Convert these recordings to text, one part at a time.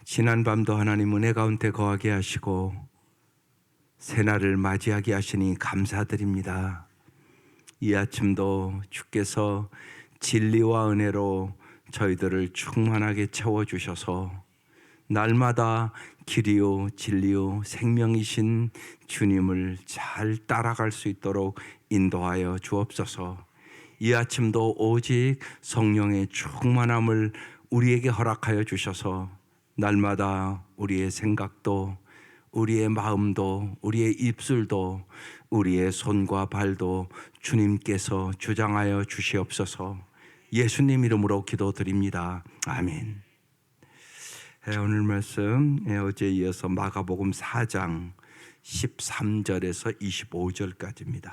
지난밤도 하나님 은혜 가운데 거하게 하시고 새날을 맞이하게 하시니 감사드립니다. 이 아침도 주께서 진리와 은혜로 저희들을 충만하게 채워주셔서 날마다 길이요 진리요 생명이신 주님을 잘 따라갈 수 있도록 인도하여 주옵소서. 이 아침도 오직 성령의 충만함을 우리에게 허락하여 주셔서 날마다 우리의 생각도 우리의 마음도 우리의 입술도 우리의 손과 발도 주님께서 주장하여 주시옵소서. 예수님 이름으로 기도드립니다. 아멘. 오늘 말씀 어제 이어서 마가복음 4장 13절에서 25절까지입니다.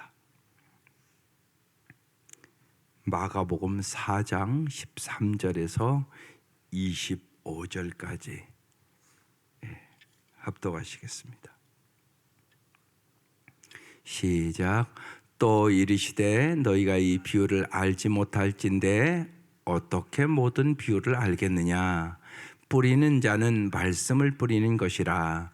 마가복음 4장 13절에서 25절까지 합독하시겠습니다. 시작. 또 이르시되 너희가 이 비유를 알지 못할진대 어떻게 모든 비유를 알겠느냐. 뿌리는 자는 말씀을 뿌리는 것이라.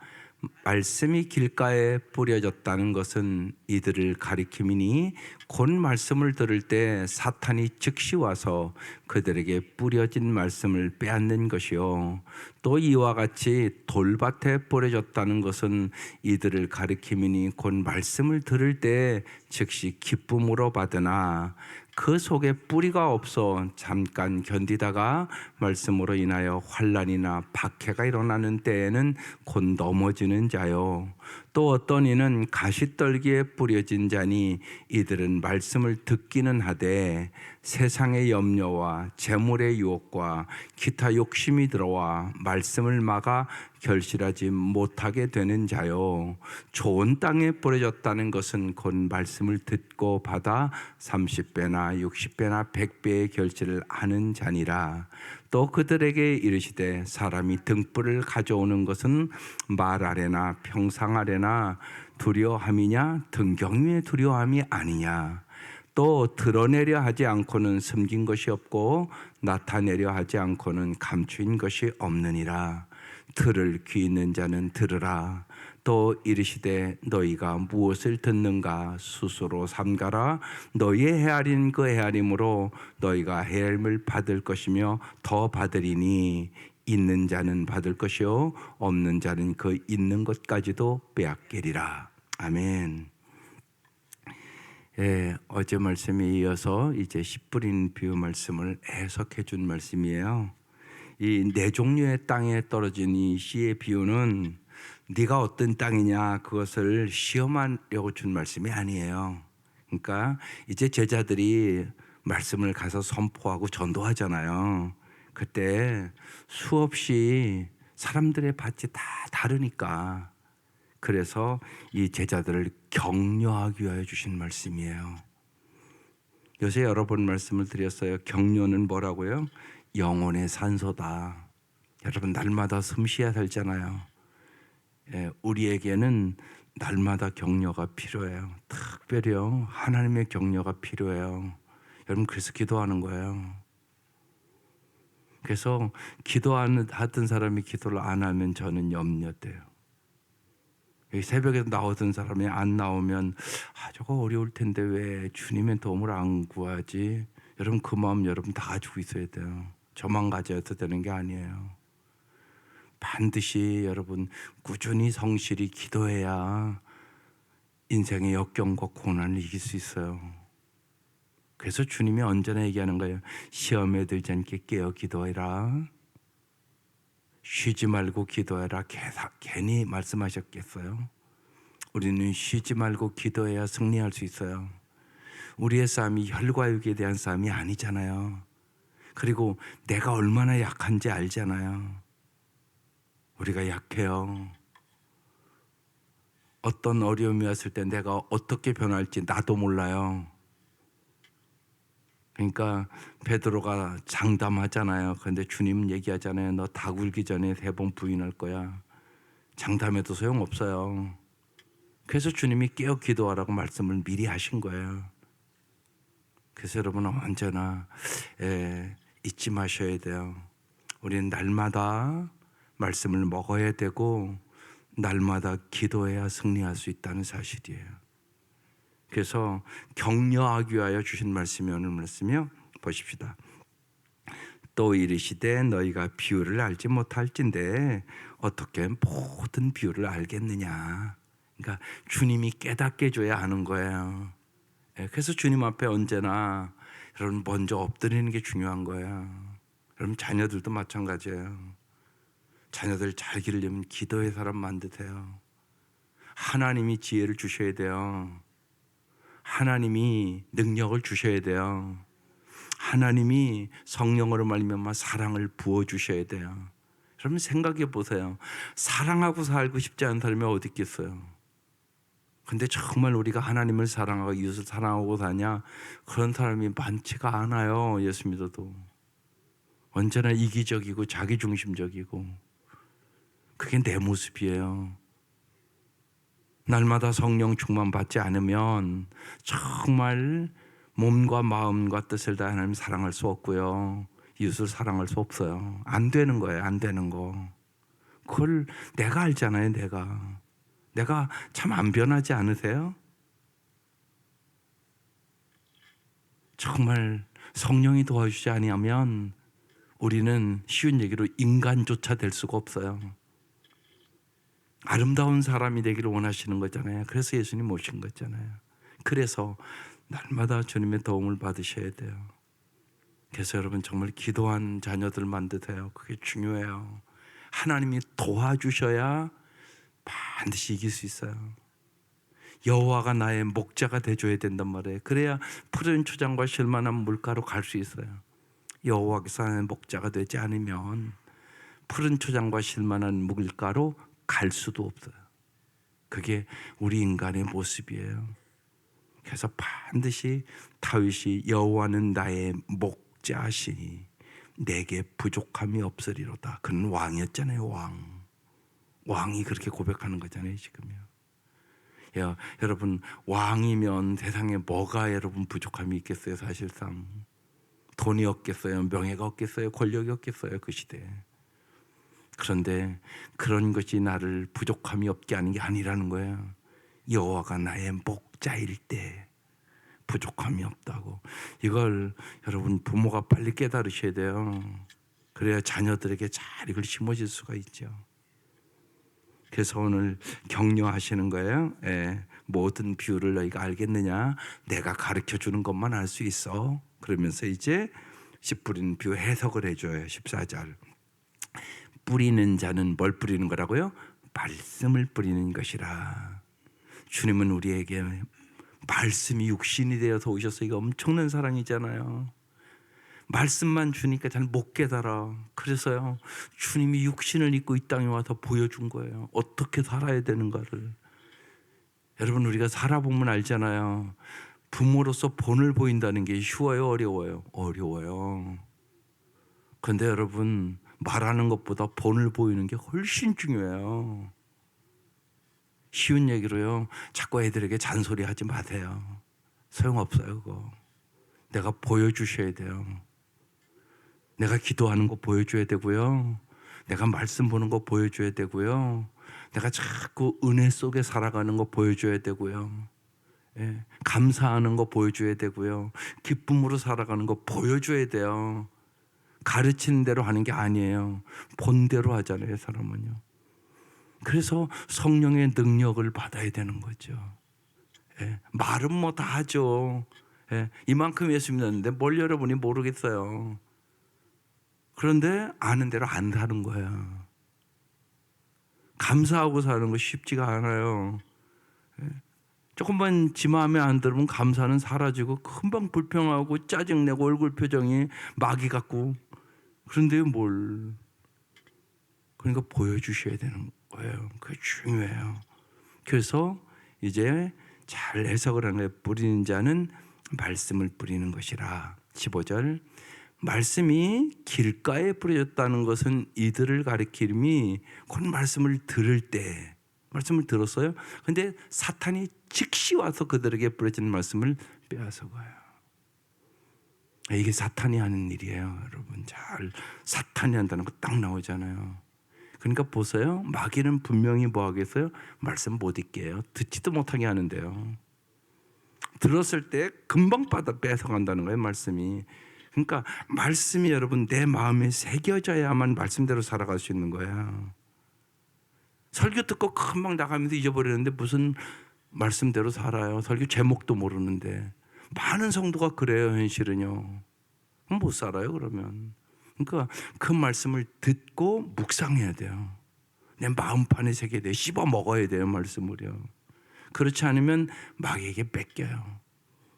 말씀이 길가에 뿌려졌다는 것은 이들을 가리킴이니 곧 말씀을 들을 때 사탄이 즉시 와서 그들에게 뿌려진 말씀을 빼앗는 것이요. 또 이와 같이 돌밭에 뿌려졌다는 것은 이들을 가리킴이니 곧 말씀을 들을 때 즉시 기쁨으로 받으나 그 속에 뿌리가 없어 잠깐 견디다가 말씀으로 인하여 환난이나 박해가 일어나는 때에는 곧 넘어지는 자요. 또 어떤 이는 가시떨기에 뿌려진 자니 이들은 말씀을 듣기는 하되 세상의 염려와 재물의 유혹과 기타 욕심이 들어와 말씀을 막아 결실하지 못하게 되는 자요. 좋은 땅에 뿌려졌다는 것은 곧 말씀을 듣고 받아 30배나 60배나 100배의 결실을 하는 자니라. 또 그들에게 이르시되 사람이 등불을 가져오는 것은 말 아래나 평상 아래나 두려함이냐 등경유의 두려움이 아니냐. 또 드러내려 하지 않고는 숨긴 것이 없고 나타내려 하지 않고는 감추인 것이 없느니라. 들을 귀 있는 자는 들으라. 또 이르시되 너희가 무엇을 듣는가 스스로 삼가라. 너희의 헤아린 그 헤아림으로 너희가 헤아림을 받을 것이며 더 받으리니 있는 자는 받을 것이요 없는 자는 그 있는 것까지도 빼앗기리라. 아멘. 어제 말씀에 이어서 이제 씨 뿌린 비유 말씀을 해석해 준 말씀이에요. 이 네 종류의 땅에 떨어진 이 씨의 비유는 네가 어떤 땅이냐 그것을 시험하려고 준 말씀이 아니에요. 그러니까 이제 제자들이 말씀을 가서 선포하고 전도하잖아요. 그때 수없이 사람들의 밭이 다 다르니까 그래서 이 제자들을 격려하기 위하여 주신 말씀이에요. 요새 여러 번 말씀을 드렸어요. 격려는 뭐라고요? 영혼의 산소다. 여러분 날마다 숨쉬어야 살잖아요. 우리에게는 날마다 격려가 필요해요. 특별히요. 하나님의 격려가 필요해요. 여러분 그래서 기도하는 거예요. 그래서 기도하던 사람이 기도를 안 하면 저는 염려돼요. 새벽에 나오던 사람이 안 나오면 저거 어려울 텐데 왜 주님의 도움을 안 구하지? 여러분 그 마음 여러분 다 가지고 있어야 돼요. 저만 가져도 되는 게 아니에요. 반드시 여러분 꾸준히 성실히 기도해야 인생의 역경과 고난을 이길 수 있어요. 그래서 주님이 언제나 얘기하는 거예요. 시험에 들지 않게 깨어 기도해라. 쉬지 말고 기도해라. 괜히 말씀하셨겠어요? 우리는 쉬지 말고 기도해야 승리할 수 있어요. 우리의 싸움이 혈과 육에 대한 싸움이 아니잖아요. 그리고 내가 얼마나 약한지 알잖아요. 우리가 약해요. 어떤 어려움이 왔을 때 내가 어떻게 변할지 나도 몰라요. 그러니까 베드로가 장담하잖아요. 그런데 주님은 얘기하잖아요. 너 닭 울기 전에 3번 부인할 거야. 장담해도 소용없어요. 그래서 주님이 깨어 기도하라고 말씀을 미리 하신 거예요. 그래서 여러분은 언제나 잊지 마셔야 돼요. 우리는 날마다 말씀을 먹어야 되고 날마다 기도해야 승리할 수 있다는 사실이에요. 그래서 격려하기 위하여 주신 말씀이 오늘 말씀이요. 보십시다. 또 이르시되 너희가 비유를 알지 못할진대 어떻게 모든 비유를 알겠느냐. 그러니까 주님이 깨닫게 해줘야 하는 거예요. 그래서 주님 앞에 언제나 여러분 먼저 엎드리는 게 중요한 거예요. 여러분 자녀들도 마찬가지예요. 자녀들 잘 기르려면 기도의 사람 만드세요. 하나님이 지혜를 주셔야 돼요. 하나님이 능력을 주셔야 돼요. 하나님이 성령으로 말미암아 사랑을 부어주셔야 돼요. 여러분 생각해 보세요. 사랑하고 살고 싶지 않은 사람이 어디 있겠어요. 근데 정말 우리가 하나님을 사랑하고 이웃을 사랑하고 사냐? 그런 사람이 많지가 않아요. 예수 믿어도. 언제나 이기적이고 자기중심적이고. 그게 내 모습이에요. 날마다 성령 충만 받지 않으면 정말 몸과 마음과 뜻을 다 하나님 사랑할 수 없고요. 이웃을 사랑할 수 없어요. 안 되는 거예요. 안 되는 거. 그걸 내가 알잖아요. 내가 참 안 변하지 않으세요? 정말 성령이 도와주지 아니하면 우리는 쉬운 얘기로 인간조차 될 수가 없어요. 아름다운 사람이 되기를 원하시는 거잖아요. 그래서 예수님 오신 거잖아요. 그래서 날마다 주님의 도움을 받으셔야 돼요. 그래서 여러분 정말 기도한 자녀들 만드세요. 그게 중요해요. 하나님이 도와주셔야 반드시 이길 수 있어요. 여호와가 나의 목자가 돼줘야 된단 말이에요. 그래야 푸른 초장과 쉴만한 물가로 갈 수 있어요. 여호와께서 나의 목자가 되지 않으면 푸른 초장과 쉴만한 물가로 갈 수도 없어요. 그게 우리 인간의 모습이에요. 그래서 반드시 다윗이 여호와는 나의 목자시니 내게 부족함이 없으리로다. 그는 왕이었잖아요. 왕이 그렇게 고백하는 거잖아요. 지금요. 여러분 왕이면 세상에 뭐가 여러분 부족함이 있겠어요. 사실상 돈이 없겠어요. 명예가 없겠어요. 권력이 없겠어요. 그 시대에. 그런데 그런 것이 나를 부족함이 없게 하는 게 아니라는 거예요. 여호와가 나의 목자일 때 부족함이 없다고. 이걸 여러분 부모가 빨리 깨달으셔야 돼요. 그래야 자녀들에게 잘 이걸 심어질 수가 있죠. 그래서 오늘 격려하시는 거예요. 모든 비유를 너희가 알겠느냐? 내가 가르쳐 주는 것만 알 수 있어. 그러면서 이제 씨 뿌리는 비유 해석을 해줘요. 14절. 뿌리는 자는 뭘 뿌리는 거라고요? 말씀을 뿌리는 것이라. 주님은 우리에게 말씀이 육신이 되어서 오셔서 이거 엄청난 사랑이잖아요. 말씀만 주니까 잘 못 깨달아. 그래서요 주님이 육신을 입고 이 땅에 와서 보여준 거예요. 어떻게 살아야 되는가를. 여러분 우리가 살아보면 알잖아요. 부모로서 본을 보인다는 게 쉬워요? 어려워요? 어려워요. 그런데 여러분 말하는 것보다 본을 보이는 게 훨씬 중요해요. 쉬운 얘기로요. 자꾸 애들에게 잔소리하지 마세요. 소용없어요. 그거. 내가 보여주셔야 돼요. 내가 기도하는 거 보여줘야 되고요. 내가 말씀 보는 거 보여줘야 되고요. 내가 자꾸 은혜 속에 살아가는 거 보여줘야 되고요. 감사하는 거 보여줘야 되고요. 기쁨으로 살아가는 거 보여줘야 돼요. 가르치는 대로 하는 게 아니에요. 본대로 하잖아요, 사람은요. 그래서 성령의 능력을 받아야 되는 거죠. 말은 뭐 다 하죠. 이만큼 예수 믿었는데 뭘 여러분이 모르겠어요. 그런데 아는 대로 안 사는 거야. 감사하고 사는 거 쉽지가 않아요. 조금만 지 마음에 안 들으면 감사는 사라지고 금방 불평하고 짜증내고 얼굴 표정이 마귀 같고. 그런데 뭘. 그러니까 보여주셔야 되는 거예요. 그게 중요해요. 그래서 이제 잘 해석을 하는 거예요. 뿌리는 자는 말씀을 뿌리는 것이라. 15절. 말씀이 길가에 뿌려졌다는 것은 이들을 가리킴이 곧 말씀을 들을 때 말씀을 들었어요. 근데 사탄이 즉시 와서 그들에게 뿌려진 말씀을 빼앗아가요. 이게 사탄이 하는 일이에요. 여러분 잘 사탄이 한다는 거 딱 나오잖아요. 그러니까 보세요. 마귀는 분명히 뭐 하겠어요? 말씀 못 읽게 해요. 듣지도 못하게 하는데요. 들었을 때 금방 받아 뺏어간다는 거예요, 말씀이. 그러니까 말씀이 여러분 내 마음에 새겨져야만 말씀대로 살아갈 수 있는 거예요. 설교 듣고 금방 나가면서 잊어버리는데 무슨 말씀대로 살아요. 설교 제목도 모르는데. 많은 성도가 그래요, 현실은요. 못 살아요, 그러면. 그러니까 그 말씀을 듣고 묵상해야 돼요. 내 마음판에 새겨야 돼요. 씹어 먹어야 돼요, 말씀을요. 그렇지 않으면 마귀에게 뺏겨요.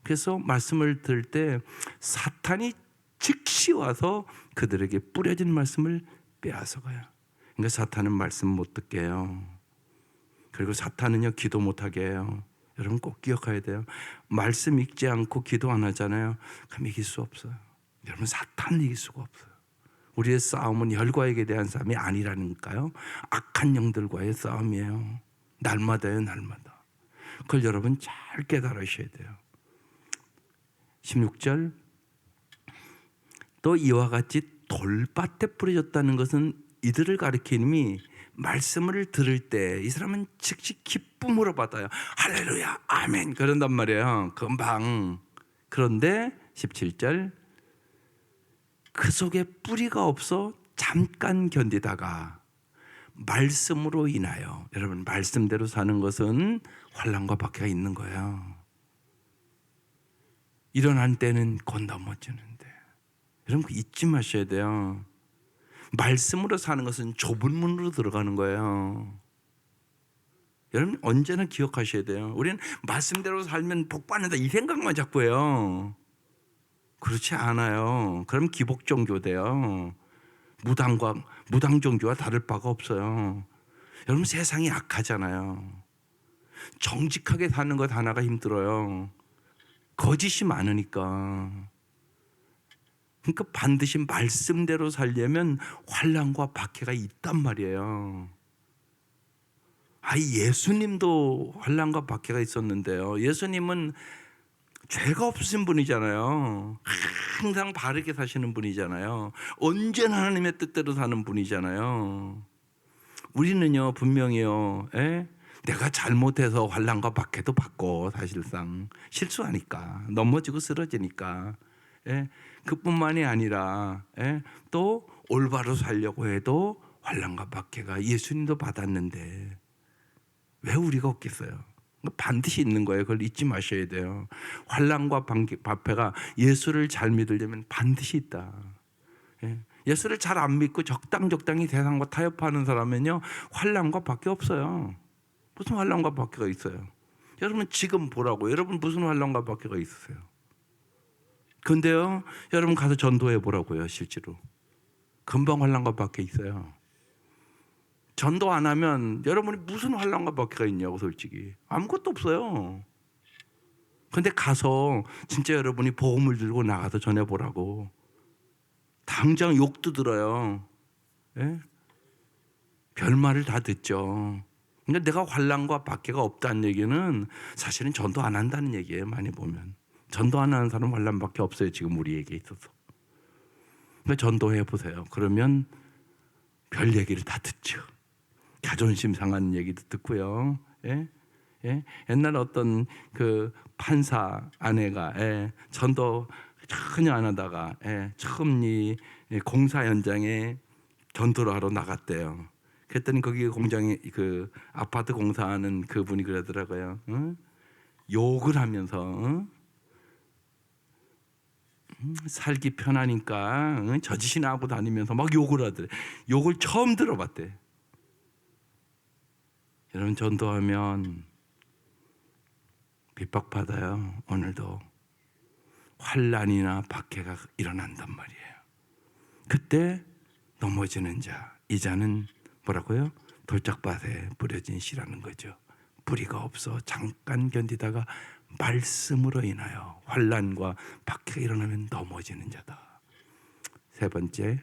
그래서 말씀을 들을 때 사탄이 즉시 와서 그들에게 뿌려진 말씀을 빼앗아가요. 그러니까 사탄은 말씀 못 듣게 해요. 그리고 사탄은요, 기도 못하게 해요. 여러분 꼭 기억해야 돼요. 말씀 읽지 않고 기도 안 하잖아요. 그럼 이길 수 없어요. 여러분 사탄을 이길 수가 없어요. 우리의 싸움은 혈과에게 대한 싸움이 아니라니까요. 악한 영들과의 싸움이에요. 날마다요, 날마다. 그걸 여러분 잘 깨달으셔야 돼요. 16절 또 이와 같이 돌밭에 뿌려졌다는 것은 이들을 가리키는 말씀을 들을 때 이 사람은 즉시 기쁨으로 받아요. 할렐루야 아멘 그런단 말이에요. 금방. 그런데 17절 그 속에 뿌리가 없어 잠깐 견디다가 말씀으로 인하여, 여러분 말씀대로 사는 것은 환난과 박해가 있는 거예요. 일어난 때는 곧 넘어지는데, 여러분 잊지 마셔야 돼요. 말씀으로 사는 것은 좁은 문으로 들어가는 거예요. 여러분 언제나 기억하셔야 돼요. 우리는 말씀대로 살면 복 받는다 이 생각만 자꾸 해요. 그렇지 않아요. 그럼 기복 종교 돼요. 무당 종교와 다를 바가 없어요. 여러분 세상이 악하잖아요. 정직하게 사는 것 하나가 힘들어요. 거짓이 많으니까. 그러니까 반드시 말씀대로 살려면 환난과 박해가 있단 말이에요. 예수님도 환난과 박해가 있었는데요. 예수님은 죄가 없으신 분이잖아요. 항상 바르게 사시는 분이잖아요. 언제나 하나님의 뜻대로 사는 분이잖아요. 우리는요 분명히요 내가 잘못해서 환난과 박해도 받고 사실상 실수하니까 넘어지고 쓰러지니까 그뿐만이 아니라 또 올바로 살려고 해도 환난과 박해가 예수님도 받았는데 왜 우리가 없겠어요? 반드시 있는 거예요. 그걸 잊지 마셔야 돼요. 환난과 박해가 예수를 잘 믿으려면 반드시 있다. 예수를 잘 안 믿고 적당히 세상과 타협하는 사람은요 환난과 박해 없어요. 무슨 환난과 박해가 있어요? 여러분 지금 보라고. 여러분 무슨 환난과 박해가 있으세요? 근데요 여러분 가서 전도해 보라고요. 실제로 금방 환난과 박해 있어요. 전도 안 하면 여러분이 무슨 환난과 박해가 있냐고. 솔직히 아무것도 없어요. 근데 가서 진짜 여러분이 복음을 들고 나가서 전해보라고. 당장 욕도 들어요. 별말을 다 듣죠. 근데 내가 환난과 박해가 없다는 얘기는 사실은 전도 안 한다는 얘기예요. 많이 보면 전도 안 하는 사람은 환난밖에 없어요. 지금 우리에게 있어서. 그러니까 전도해 보세요. 그러면 별 얘기를 다 듣죠. 자존심 상하는 얘기도 듣고요. 옛날 어떤 그 판사 아내가 전도 전혀 안 하다가 처음 이 공사 현장에 전도를 하러 나갔대요. 그랬더니 거기 공장에 그 아파트 공사하는 그분이 그러더라고요. 욕을 하면서 살기 편하니까 저짓이나 하고 다니면서 막 욕을 하더래. 욕을 처음 들어봤대. 여러분 전도하면 핍박받아요. 오늘도 환난이나 박해가 일어난단 말이에요. 그때 넘어지는 자, 이 자는 뭐라고요? 돌짝밭에 뿌려진 씨라는 거죠. 뿌리가 없어 잠깐 견디다가 말씀으로 인하여 환난과 박해가 일어나면 넘어지는 자다. 세 번째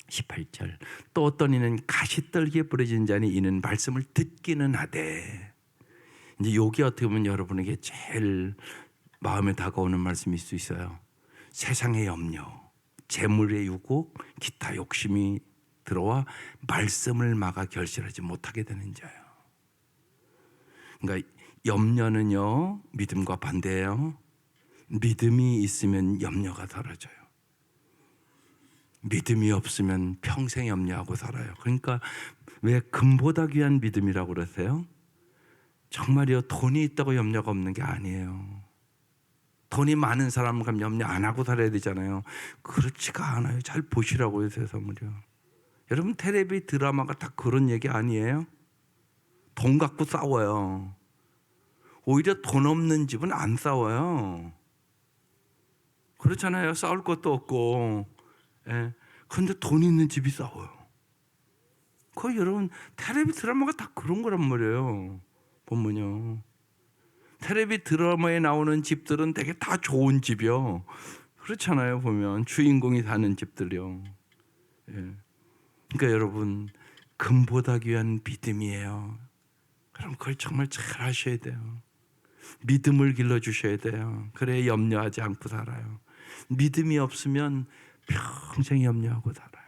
18절 또 어떤 이는 가시떨기에 뿌려진 자니 이는 말씀을 듣기는 하되. 이제 여기 어떻게 보면 여러분에게 제일 마음에 다가오는 말씀일 수 있어요. 세상의 염려, 재물의 유혹, 기타 욕심이 들어와 말씀을 막아 결실하지 못하게 되는 자예요. 그러니까 염려는요, 믿음과 반대예요. 믿음이 있으면 염려가 사라져요. 믿음이 없으면 평생 염려하고 살아요. 그러니까 왜 금보다 귀한 믿음이라고 그러세요? 정말요, 돈이 있다고 염려가 없는 게 아니에요. 돈이 많은 사람은 그럼 염려 안 하고 살아야 되잖아요. 그렇지가 않아요. 잘 보시라고요, 세상을요. 여러분, 텔레비 드라마가 다 그런 얘기 아니에요? 돈 갖고 싸워요. 오히려 돈 없는 집은 안 싸워요. 그렇잖아요. 싸울 것도 없고. 예. 그런데 돈 있는 집이 싸워요. 거의 여러분, 텔레비 드라마가 다 그런 거란 말이에요. 보면요. 텔레비 드라마에 나오는 집들은 되게 다 좋은 집이요. 그렇잖아요. 보면 주인공이 사는 집들이요. 예. 그러니까 여러분, 금보다 귀한 믿음이에요. 그럼 그걸 정말 잘 하셔야 돼요. 믿음을 길러주셔야 돼요. 그래야 염려하지 않고 살아요. 믿음이 없으면 평생 염려하고 살아요.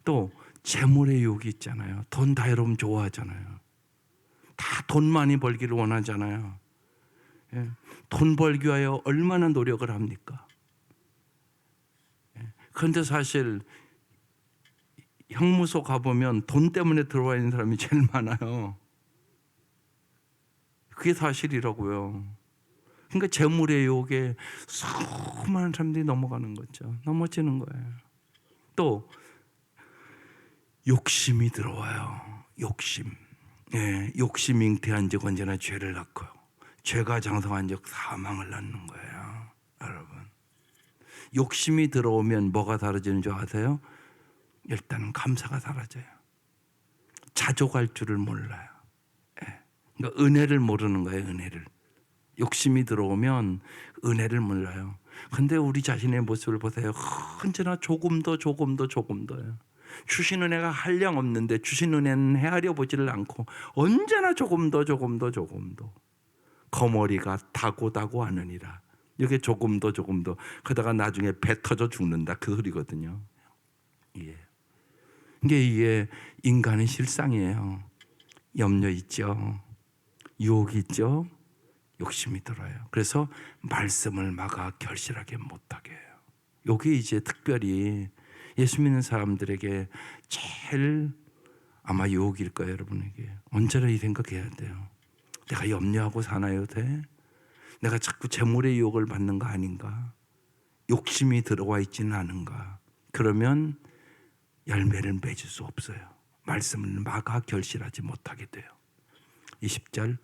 또 재물의 유혹이 있잖아요. 돈 다 여러분 좋아하잖아요. 다 돈 많이 벌기를 원하잖아요. 예. 돈 벌기 위하여 얼마나 노력을 합니까? 예. 그런데 사실 형무소 가보면 돈 때문에 들어와 있는 사람이 제일 많아요. 그게 사실이라고요. 그러니까 재물의 유혹에 수많은 사람들이 넘어가는 거죠. 넘어지는 거예요. 또 욕심이 들어와요. 욕심. 예, 욕심이 잉태한 적 언제나 죄를 낳고요. 죄가 장성한 적 사망을 낳는 거예요. 여러분, 욕심이 들어오면 뭐가 사라지는 줄 아세요? 일단은 감사가 사라져요. 자족할 줄을 몰라요. 예. 그러니까 은혜를 모르는 거예요. 은혜를. 욕심이 들어오면 은혜를 몰라요. 근데 우리 자신의 모습을 보세요. 언제나 조금 더요. 주신 은혜가 한량 없는데 주신 은혜는 헤아려 보지를 않고 언제나 조금 더. 거머리가 다고 하느니라. 이렇게 조금 더. 그러다가 나중에 배 터져 죽는다. 그 소리거든요. 예. 이게 인간의 실상이에요. 염려 있죠. 유혹이 있죠. 욕심이 들어요. 그래서 말씀을 막아 결실하게 못하게 해요. 이게 이제 특별히 예수 믿는 사람들에게 제일 아마 유혹일 거예요. 여러분에게 언제나 이 생각해야 돼요. 내가 염려하고 사나요? 내가 자꾸 재물의 유혹을 받는 거 아닌가? 욕심이 들어와 있지는 않은가? 그러면 열매를 맺을 수 없어요. 말씀을 막아 결실하지 못하게 돼요. 20절,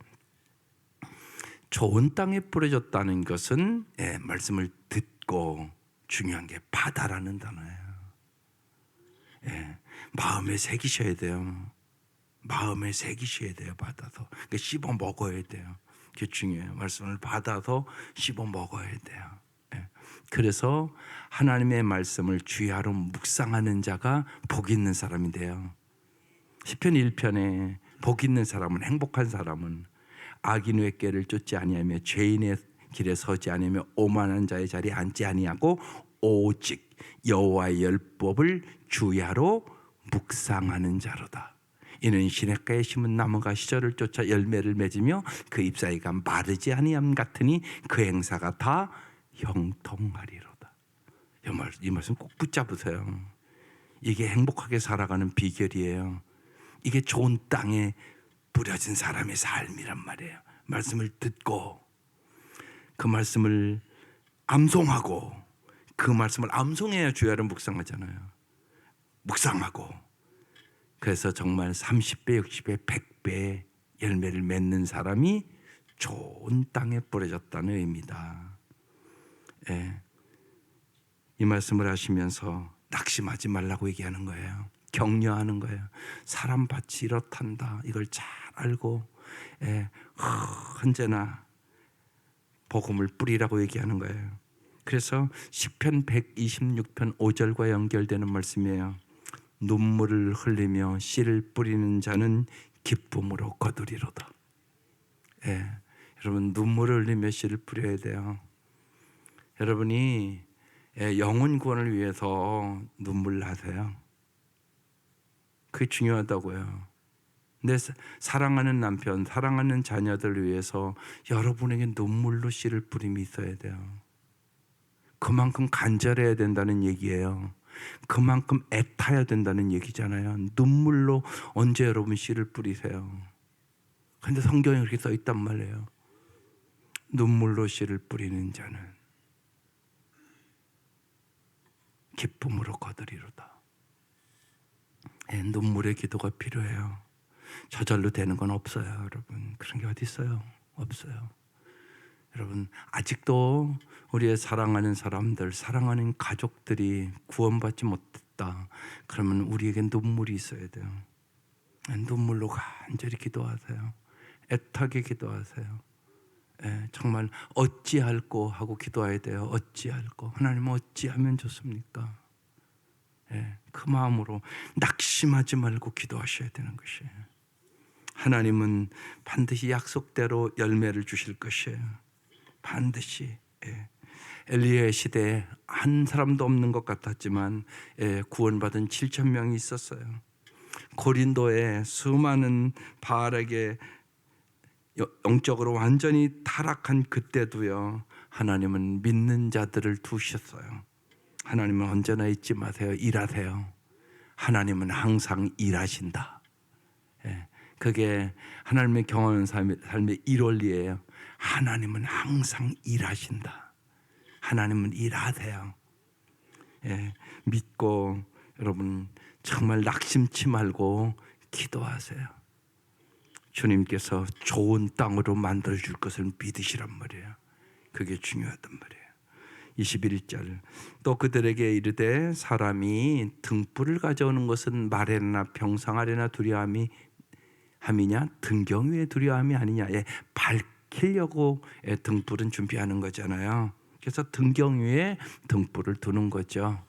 좋은 땅에 뿌려졌다는 것은 말씀을 듣고 중요한 게 받아라는 단어예요. 마음에 새기셔야 돼요. 마음에 새기셔야 돼요. 받아서. 그러니까 씹어 먹어야 돼요. 그게 중요해요. 말씀을 받아서 씹어 먹어야 돼요. 그래서 하나님의 말씀을 주야로 묵상하는 자가 복 있는 사람이 돼요. 시편 1편에 복 있는 사람은, 행복한 사람은 악인의 꾀를 쫓지 아니하며 죄인의 길에 서지 아니하며 오만한 자의 자리에 앉지 아니하고 오직 여호와의 율법을 주야로 묵상하는 자로다. 이는 시냇가에 심은 나무가 시절을 쫓아 열매를 맺으며 그 잎사귀가 마르지 아니함 같으니 그 행사가 다 형통하리로다. 이 말씀 꼭 붙잡으세요. 이게 행복하게 살아가는 비결이에요. 이게 좋은 땅에 뿌려진 사람의 삶이란 말이에요. 말씀을 듣고 그 말씀을 암송하고, 그 말씀을 암송해야 주야를 묵상하잖아요. 묵상하고, 그래서 정말 30배, 60배, 100배 열매를 맺는 사람이 좋은 땅에 뿌려졌다는 의미다. 이 말씀을 하시면서 낙심하지 말라고 얘기하는 거예요. 격려하는 거예요. 사람 밭이 이렇단다. 이걸 잘 알고 언제나 복음을 뿌리라고 얘기하는 거예요. 그래서 시편 126편 5절과 연결되는 말씀이에요. 눈물을 흘리며 씨를 뿌리는 자는 기쁨으로 거두리로다. 여러분, 눈물을 흘리며 씨를 뿌려야 돼요. 여러분이 영혼 구원을 위해서 눈물 나세요. 그게 중요하다고요. 내 사랑하는 남편, 사랑하는 자녀들을 위해서 여러분에게 눈물로 씨를 뿌림이 있어야 돼요. 그만큼 간절해야 된다는 얘기예요. 그만큼 애타야 된다는 얘기잖아요. 눈물로 언제 여러분 씨를 뿌리세요? 근데 성경에 그렇게 써 있단 말이에요. 눈물로 씨를 뿌리는 자는 기쁨으로 거두리로다. 눈물의 기도가 필요해요. 저절로 되는 건 없어요, 여러분. 그런 게 어디 있어요? 없어요. 여러분, 아직도 우리의 사랑하는 사람들, 사랑하는 가족들이 구원받지 못했다. 그러면 우리에게 눈물이 있어야 돼요. 눈물로 간절히 기도하세요. 애타게 기도하세요. 정말 어찌할꼬 하고 기도해야 돼요. 어찌할꼬. 하나님 어찌하면 좋습니까? 그 마음으로 낙심하지 말고 기도하셔야 되는 것이에요. 하나님은 반드시 약속대로 열매를 주실 것이에요. 반드시. 엘리야의 시대에 한 사람도 없는 것 같았지만 구원받은 7,000명이 있었어요. 고린도에 수많은 바알에게 영적으로 완전히 타락한 그때도요, 하나님은 믿는 자들을 두셨어요. 하나님은 언제나 잊지 마세요. 일하세요. 하나님은 항상 일하신다. 그게 하나님의 경험한 삶의 일원리예요. 하나님은 항상 일하신다. 하나님은 일하세요. 믿고 여러분 정말 낙심치 말고 기도하세요. 주님께서 좋은 땅으로 만들어줄 것을 믿으시란 말이에요. 그게 중요하단 말이에요. 21절 또 그들에게 이르되 사람이 등불을 가져오는 것은 말에나 병상 아래나 두려움이 함이냐 등경 위에 두려움이 아니냐. 밝히려고 등불은 준비하는 거잖아요. 그래서 등경 위에 등불을 두는 거죠.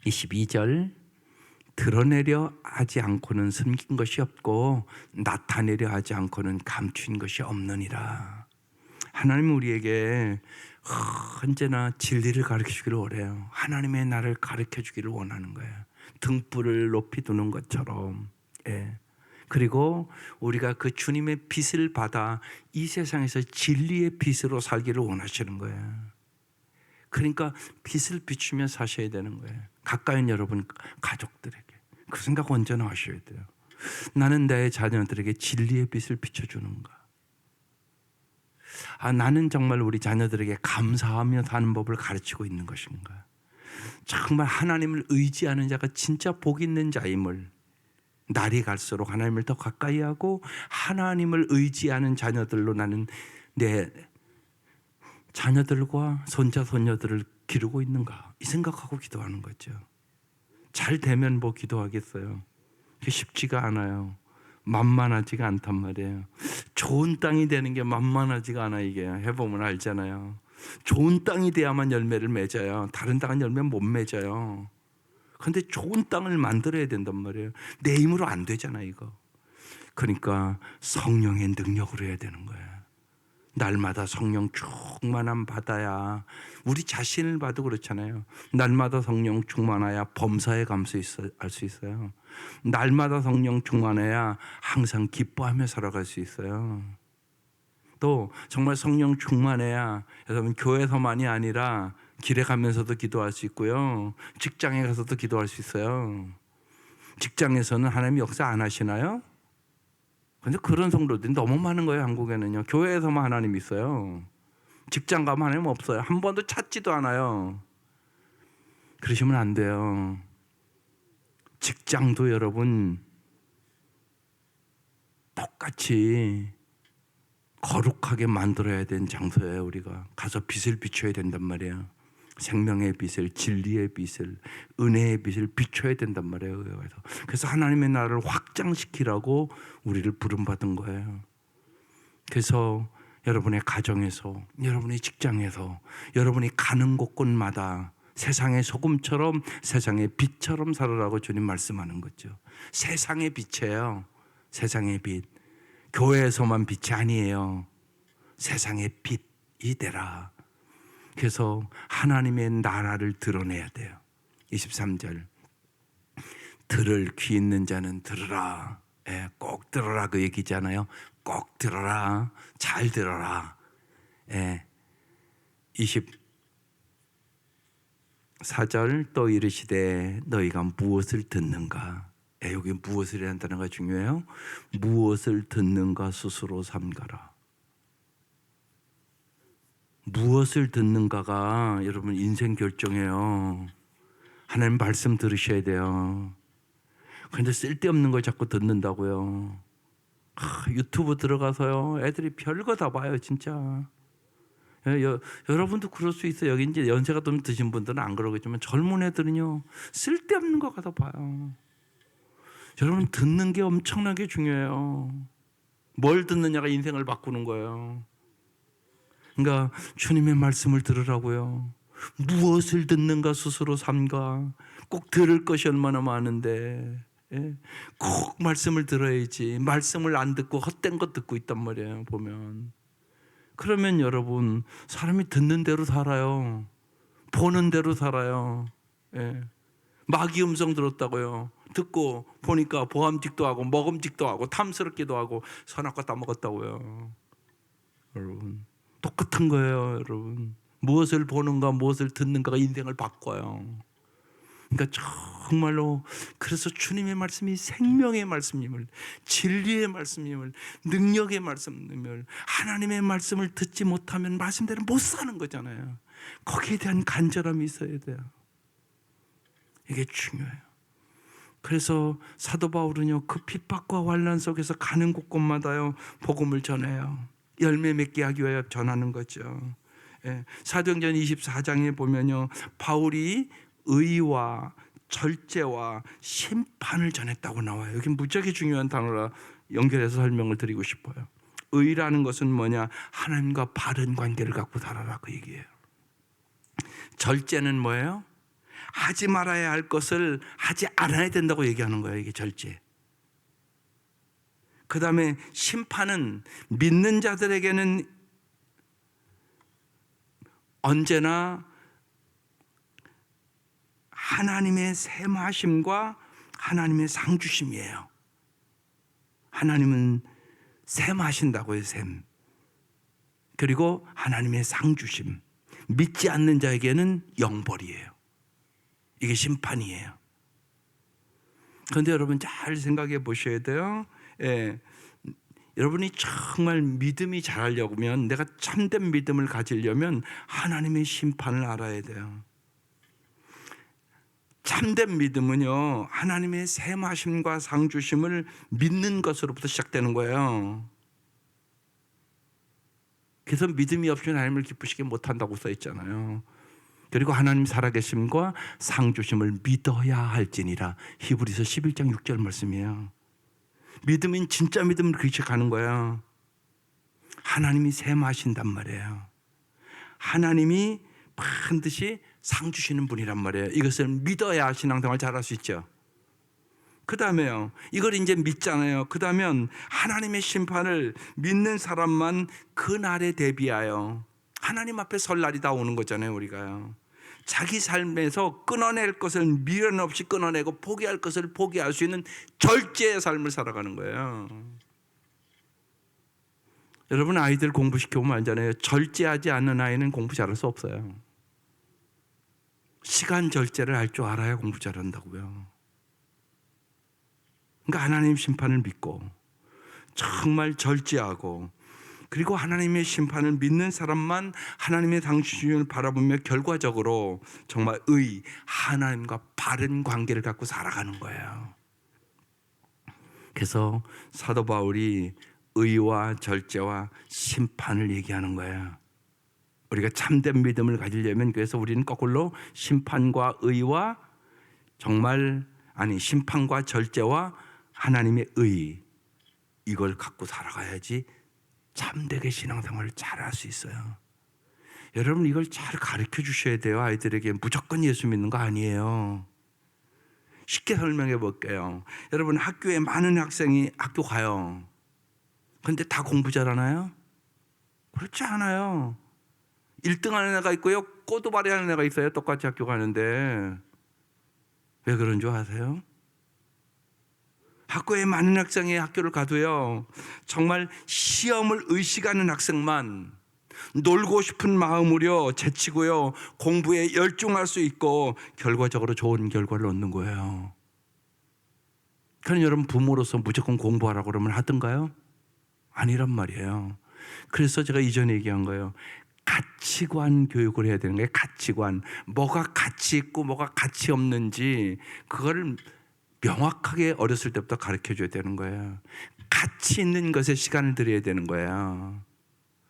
22절 드러내려 하지 않고는 숨긴 것이 없고 나타내려 하지 않고는 감춘 것이 없느니라. 하나님은 우리에게 언제나 진리를 가르쳐 주기를 원해요. 하나님의 나를 가르쳐 주기를 원하는 거예요. 등불을 높이 두는 것처럼. 그리고 우리가 그 주님의 빛을 받아 이 세상에서 진리의 빛으로 살기를 원하시는 거예요. 그러니까 빛을 비추며 사셔야 되는 거예요. 가까이 있는 여러분 가족들에게 그 생각 언제나 하셔야 돼요. 나는 내 자녀들에게 진리의 빛을 비춰주는가? 나는 정말 우리 자녀들에게 감사하며 사는 법을 가르치고 있는 것인가? 정말 하나님을 의지하는 자가 진짜 복 있는 자임을 날이 갈수록 하나님을 더 가까이 하고 하나님을 의지하는 자녀들로 나는 내 자녀들과 손자 손녀들을 기르고 있는가? 이 생각하고 기도하는 거죠. 잘 되면 뭐 기도하겠어요. 그게 쉽지가 않아요. 만만하지가 않단 말이에요. 좋은 땅이 되는 게 만만하지가 않아. 이게 해보면 알잖아요. 좋은 땅이 돼야만 열매를 맺어요. 다른 땅은 열매 못 맺어요. 그런데 좋은 땅을 만들어야 된단 말이에요. 내 힘으로 안 되잖아 이거. 그러니까 성령의 능력으로 해야 되는 거예요. 날마다 성령 충만함 받아야, 우리 자신을 봐도 그렇잖아요. 날마다 성령 충만해야 범사에 감수할 수 있어요. 날마다 성령 충만해야 항상 기뻐하며 살아갈 수 있어요. 또 정말 성령 충만해야 여러분 교회에서만이 아니라 길에 가면서도 기도할 수 있고요. 직장에 가서도 기도할 수 있어요. 직장에서는 하나님 역사 안 하시나요? 근데 그런 성도들이 너무 많은 거예요. 한국에는요. 교회에서만 하나님 있어요. 직장 가면 하나님 없어요. 한 번도 찾지도 않아요. 그러시면 안 돼요. 직장도 여러분 똑같이 거룩하게 만들어야 되는 장소예요. 우리가 가서 빛을 비춰야 된단 말이에요. 생명의 빛을, 진리의 빛을, 은혜의 빛을 비춰야 된단 말이에요. 그래서 하나님의 나라를 확장시키라고 우리를 부름받은 거예요. 그래서 여러분의 가정에서, 여러분의 직장에서, 여러분이 가는 곳곳마다 세상의 소금처럼, 세상의 빛처럼 살아라고 주님 말씀하는 거죠. 세상의 빛이에요. 세상의 빛. 교회에서만 빛이 아니에요. 세상의 빛이 되라. 그래서 하나님의 나라를 드러내야 돼요. 23절 들을 귀 있는 자는 들으라. 예, 꼭 들어라 그 얘기잖아요. 꼭 들어라. 잘 들어라. 예. 24절 또 이르시되 너희가 무엇을 듣는가. 예, 여기 무엇을 한다는 거 중요해요. 무엇을 듣는가 스스로 삼가라. 무엇을 듣는가가 여러분 인생 결정이에요. 하나님 말씀 들으셔야 돼요. 그런데 쓸데없는 걸 자꾸 듣는다고요. 유튜브 들어가서요. 애들이 별거 다 봐요, 진짜. 여러분도 그럴 수 있어요. 여기 이제 연세가 좀 드신 분들은 안 그러겠지만 젊은 애들은요. 쓸데없는 거 가서 봐요. 여러분 듣는 게 엄청나게 중요해요. 뭘 듣느냐가 인생을 바꾸는 거예요. 그러니까 주님의 말씀을 들으라고요. 무엇을 듣는가 스스로 삼가. 꼭 들을 것이 얼마나 많은데 꼭 말씀을 들어야지. 말씀을 안 듣고 헛된 것 듣고 있단 말이에요. 보면. 그러면 여러분 사람이 듣는 대로 살아요. 보는 대로 살아요. 마귀 음성 들었다고요. 듣고 보니까 보암직도 하고 먹음직도 하고 탐스럽기도 하고 선악과 따먹었다고요. 여러분 똑같은 거예요. 여러분 무엇을 보는가 무엇을 듣는가가 인생을 바꿔요. 그러니까 정말로 그래서 주님의 말씀이 생명의 말씀임을, 진리의 말씀임을, 능력의 말씀임을, 하나님의 말씀을 듣지 못하면 말씀대로 못 사는 거잖아요. 거기에 대한 간절함이 있어야 돼요. 이게 중요해요. 그래서 사도 바울은요 그 핍박과 환난 속에서 가는 곳곳마다요 복음을 전해요. 열매 맺게 하기 위하여 전하는 거죠. 사도행전 24장에 보면요 바울이 의와 절제와 심판을 전했다고 나와요. 여기 무지하게 중요한 단어라 연결해서 설명을 드리고 싶어요. 의라는 것은 뭐냐? 하나님과 바른 관계를 갖고 살아라 그 얘기예요. 절제는 뭐예요? 하지 말아야 할 것을 하지 않아야 된다고 얘기하는 거예요. 이게 절제. 그 다음에 심판은 믿는 자들에게는 언제나 하나님의 셈하심과 하나님의 상주심이에요. 하나님은 셈하신다고요. 셈. 그리고 하나님의 상주심. 믿지 않는 자에게는 영벌이에요. 이게 심판이에요. 그런데 여러분 잘 생각해 보셔야 돼요. 여러분이 정말 믿음이 자라려면 내가 참된 믿음을 가지려면 하나님의 심판을 알아야 돼요. 참된 믿음은요 하나님의 셈하심과 상주심을 믿는 것으로부터 시작되는 거예요. 그래서 믿음이 없이는 하나님을 기쁘시게 못한다고 써있잖아요. 그리고 하나님 살아계심과 상주심을 믿어야 할지니라. 히브리서 11장 6절 말씀이에요. 믿음은 진짜 믿음을 그렇게 가는 거예요. 하나님이 셈하신단 말이에요. 하나님이 반드시 상 주시는 분이란 말이에요. 이것을 믿어야 신앙생활 잘할 수 있죠. 그 다음에요 이걸 이제 믿잖아요. 그 다음에 하나님의 심판을 믿는 사람만 그 날에 대비하여 하나님 앞에 설 날이 다 오는 거잖아요. 우리가요 자기 삶에서 끊어낼 것을 미련 없이 끊어내고 포기할 것을 포기할 수 있는 절제의 삶을 살아가는 거예요. 여러분 아이들 공부시켜보면 알잖아요. 절제하지 않는 아이는 공부 잘할 수 없어요. 시간 절제를 할 줄 알아야 공부 잘한다고요. 그러니까 하나님 심판을 믿고 정말 절제하고 그리고 하나님의 심판을 믿는 사람만 하나님의 당신을 바라보며 결과적으로 정말 하나님과 바른 관계를 갖고 살아가는 거예요. 그래서 사도 바울이 의와 절제와 심판을 얘기하는 거예요. 우리가 참된 믿음을 가지려면 그래서 우리는 거꾸로 심판과 의와 심판과 절제와 하나님의 의 이걸 갖고 살아가야지 참되게 신앙생활을 잘할 수 있어요. 여러분 이걸 잘 가르쳐 주셔야 돼요. 아이들에게 무조건 예수 믿는 거 아니에요. 쉽게 설명해 볼게요. 여러분 학교에 많은 학생이 학교 가요. 그런데 다 공부 잘하나요? 그렇지 않아요. 1등 하는 애가 있고요. 꼬두발이 하는 애가 있어요. 똑같이 학교 가는데. 왜 그런 줄 아세요? 학교에 많은 학생이 학교를 가도요, 정말 시험을 의식하는 학생만 놀고 싶은 마음으로 제치고요, 공부에 열중할 수 있고 결과적으로 좋은 결과를 얻는 거예요. 그럼 여러분, 부모로서 무조건 공부하라고 그러면 하던가요? 아니란 말이에요. 그래서 제가 이전에 얘기한 거예요. 가치관 교육을 해야 되는 거예요. 가치관. 뭐가 가치 있고 뭐가 가치 없는지 그거를 명확하게 어렸을 때부터 가르쳐 줘야 되는 거예요. 가치 있는 것에 시간을 들여야 되는 거예요.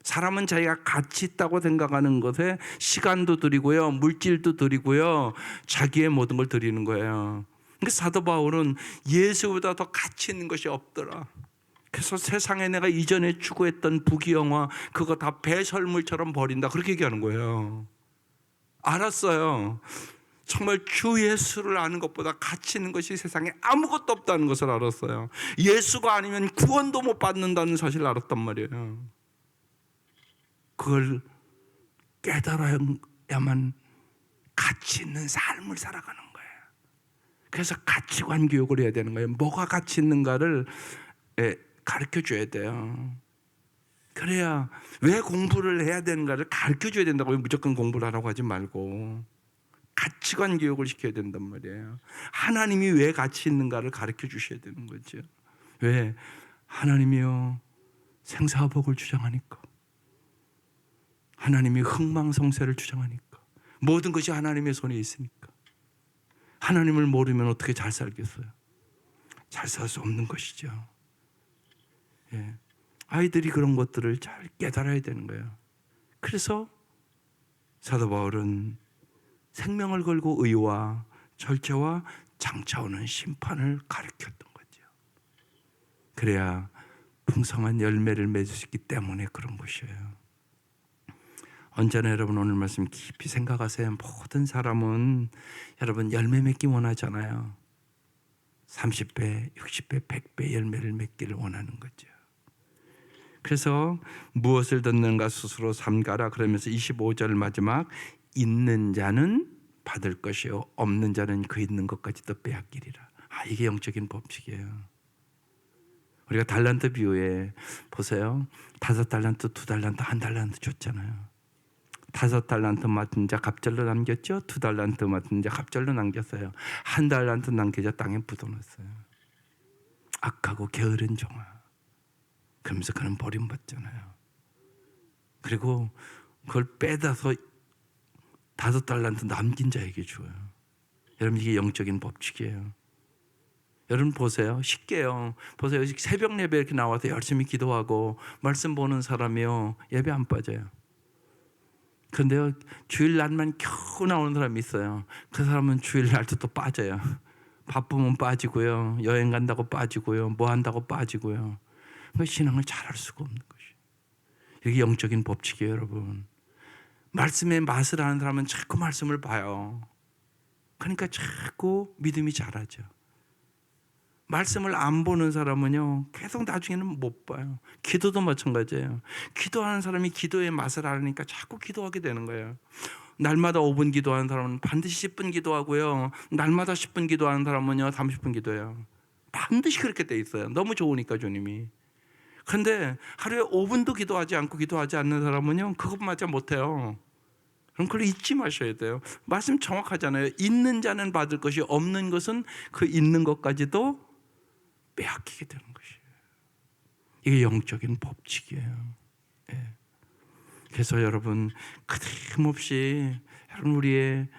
사람은 자기가 가치 있다고 생각하는 것에 시간도 들이고요, 물질도 들이고요, 자기의 모든 걸 들이는 거예요. 그러니까 사도 바울은 예수보다 더 가치 있는 것이 없더라. 그래서 세상에 내가 이전에 추구했던 부귀영화 그거 다 배설물처럼 버린다, 그렇게 얘기하는 거예요. 알았어요. 정말 주 예수를 아는 것보다 가치 있는 것이 세상에 아무것도 없다는 것을 알았어요. 예수가 아니면 구원도 못 받는다는 사실을 알았단 말이에요. 그걸 깨달아야만 가치 있는 삶을 살아가는 거예요. 그래서 가치관 교육을 해야 되는 거예요. 뭐가 가치 있는가를 가르쳐 줘야 돼요. 그래야 왜 공부를 해야 되는가를 가르쳐 줘야 된다고요. 무조건 공부를 하라고 하지 말고 가치관 교육을 시켜야 된단 말이에요. 하나님이 왜 가치 있는가를 가르쳐 주셔야 되는 거죠. 왜? 하나님이요, 생사복을 주장하니까, 하나님이 흥망성쇠를 주장하니까, 모든 것이 하나님의 손에 있으니까. 하나님을 모르면 어떻게 잘 살겠어요? 잘 살 수 없는 것이죠. 예. 아이들이 그런 것들을 잘 깨달아야 되는 거예요. 그래서 사도 바울은 생명을 걸고 의와 절제와 장차오는 심판을 가르쳤던 거죠. 그래야 풍성한 열매를 맺을 수 있기 때문에 그런 것이에요. 언제나 여러분 오늘 말씀 깊이 생각하세요. 모든 사람은 여러분 열매 맺기 원하잖아요. 30배, 60배, 100배 열매를 맺기를 원하는 거죠. 그래서 무엇을 듣는가 스스로 삼가라 그러면서 25절 마지막, 있는 자는 받을 것이요 없는 자는 그 있는 것까지도 빼앗기리라. 이게 영적인 법칙이에요. 우리가 달란트 비유에 보세요. 5달란트, 2달란트, 1달란트 줬잖아요. 5달란트 맡은 자 갑절로 남겼죠. 2달란트 맡은 자 갑절로 남겼어요. 1달란트 남겨져 땅에 묻어놨어요. 악하고 게으른 종아. 그러면서 그는 버림받잖아요. 그리고 그걸 빼다서 5달란트 남긴 자에게 줘요. 여러분, 이게 영적인 법칙이에요. 여러분 보세요. 쉽게요. 보세요. 새벽 예배 이렇게 나와서 열심히 기도하고 말씀 보는 사람이요, 예배 안 빠져요. 그런데요, 주일날만 겨우 나오는 사람이 있어요. 그 사람은 주일날도 또 빠져요. 바쁘면 빠지고요, 여행 간다고 빠지고요, 뭐 한다고 빠지고요. 그 신앙을 잘할 수가 없는 것이에요. 이게 영적인 법칙이에요, 여러분. 말씀의 맛을 아는 사람은 자꾸 말씀을 봐요. 그러니까 자꾸 믿음이 자라죠. 말씀을 안 보는 사람은요, 계속 나중에는 못 봐요. 기도도 마찬가지예요. 기도하는 사람이 기도의 맛을 알으니까 자꾸 기도하게 되는 거예요. 날마다 5분 기도하는 사람은 반드시 10분 기도하고요, 날마다 10분 기도하는 사람은요 30분 기도해요. 반드시 그렇게 돼 있어요. 너무 좋으니까 주님이. 그런데 하루에 5분도 기도하지 않고 기도하지 않는 사람은요, 그것마저 못해요. 그럼 그걸 잊지 마셔야 돼요. 말씀 정확하잖아요. 있는 자는 받을 것이, 없는 것은 그 있는 것까지도 빼앗기게 되는 것이에요. 이게 영적인 법칙이에요. 예. 그래서 여러분, 끊임없이 여러분, 우리의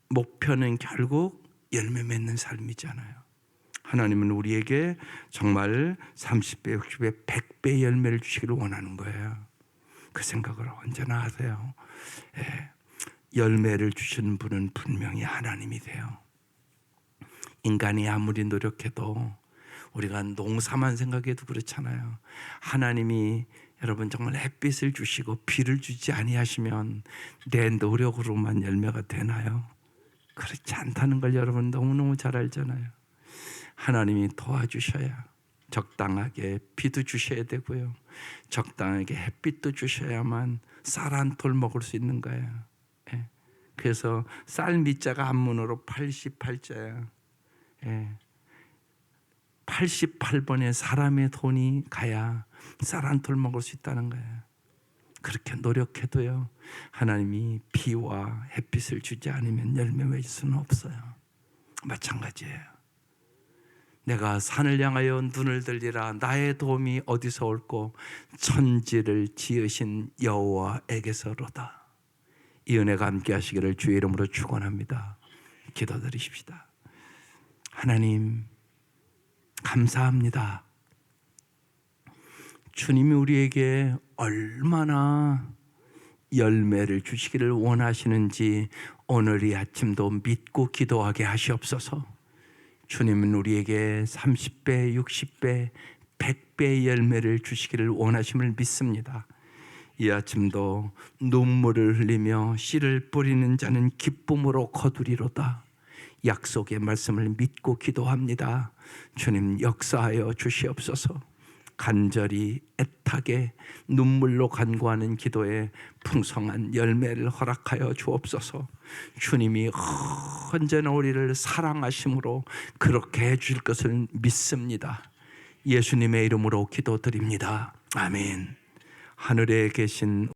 목표는 결국 열매 맺는 삶이잖아요. 하나님은 우리에게 정말 30배, 60배, 100배 열매를 주시기를 원하는 거예요. 그 생각을 언제나 하세요. 예. 열매를 주시는 분은 분명히 하나님이세요. 인간이 아무리 노력해도, 우리가 농사만 생각해도 그렇잖아요. 하나님이 여러분 정말 햇빛을 주시고 비를 주지 아니하시면 내 노력으로만 열매가 되나요? 그렇지 않다는 걸 여러분 너무너무 잘 알잖아요. 하나님이 도와주셔야 적당하게 비도 주셔야 되고요, 적당하게 햇빛도 주셔야만 쌀 한 톨 먹을 수 있는 거예요. 예. 그래서 쌀 밑자가 한문으로 88자야. 예. 88번의 사람의 돈이 가야 쌀 한 톨 먹을 수 있다는 거예요. 그렇게 노력해도요, 하나님이 비와 햇빛을 주지 않으면 열매 맺을 수는 없어요. 마찬가지예요. 내가 산을 향하여 눈을 들리라. 나의 도움이 어디서 올꼬? 천지를 지으신 여호와에게서로다. 이 은혜가 함께 하시기를 주의 이름으로 축원합니다. 기도드리십시다. 하나님 감사합니다. 주님이 우리에게 얼마나 열매를 주시기를 원하시는지 오늘 이 아침도 믿고 기도하게 하시옵소서. 주님은 우리에게 30배, 60배, 100배의 열매를 주시기를 원하심을 믿습니다. 이 아침도 눈물을 흘리며 씨를 뿌리는 자는 기쁨으로 거두리로다. 약속의 말씀을 믿고 기도합니다. 주님 역사하여 주시옵소서. 간절히 애타게 눈물로 간구하는 기도에 풍성한 열매를 허락하여 주옵소서. 주님이 언제나 우리를 사랑하심으로 그렇게 해줄 것을 믿습니다. 예수님의 이름으로 기도드립니다. 아멘. 하늘에 계신